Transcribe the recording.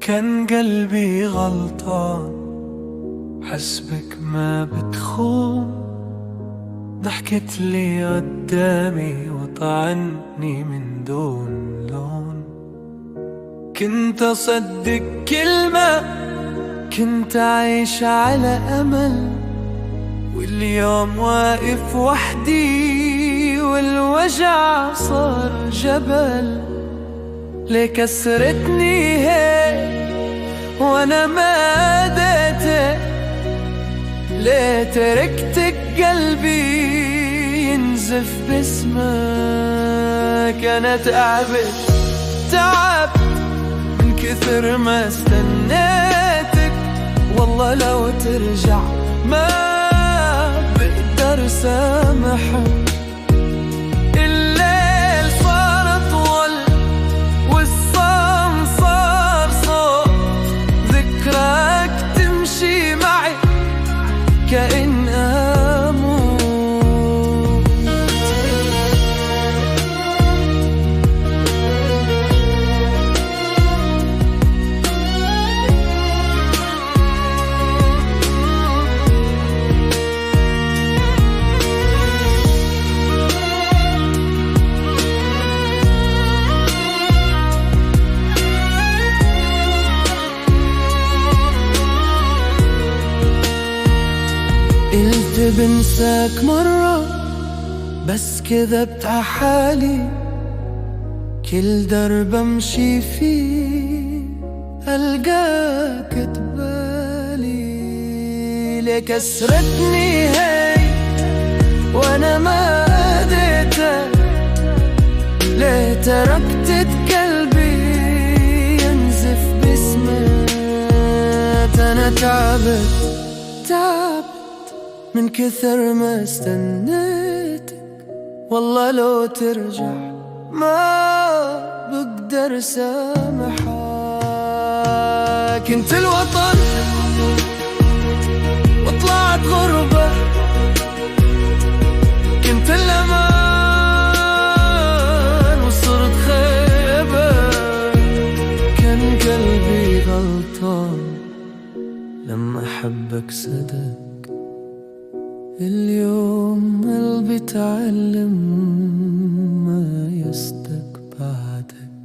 كان قلبي غلطان، حسبك ما بتخون. ضحكت لي قدامي وطعني من دون لون. كنت أصدق كلمة، كنت عايش على أمل، واليوم واقف وحدي والوجع صار جبل. ليه كسرتني هيك وانا ما اديتك؟ ليه تركتك قلبي ينزف باسمك؟ انا تعبت من كثر ما استنيتك. والله لو ترجع ما بقدر سامحك. الليل صار اطول والصم صار صوت، ذكراك تمشي معي كأن أموت. قلت بنساك مرة بس كذبت عحالي. كل درب امشي فيه ألقاك تبالي. ليه كسرتني هي وانا ما اديتك؟ ليه تركت قلبي ينزف باسمك؟ انا تعبت من كثر ما استنيتك. والله لو ترجع ما بقدر سامحك. انت الوطن وطلعت غربة، كنت الأمان وصرت خيبة. كان قلبي غلطان لما حبك صدق. اليوم قلبي تعلم ما يصدق بعدك.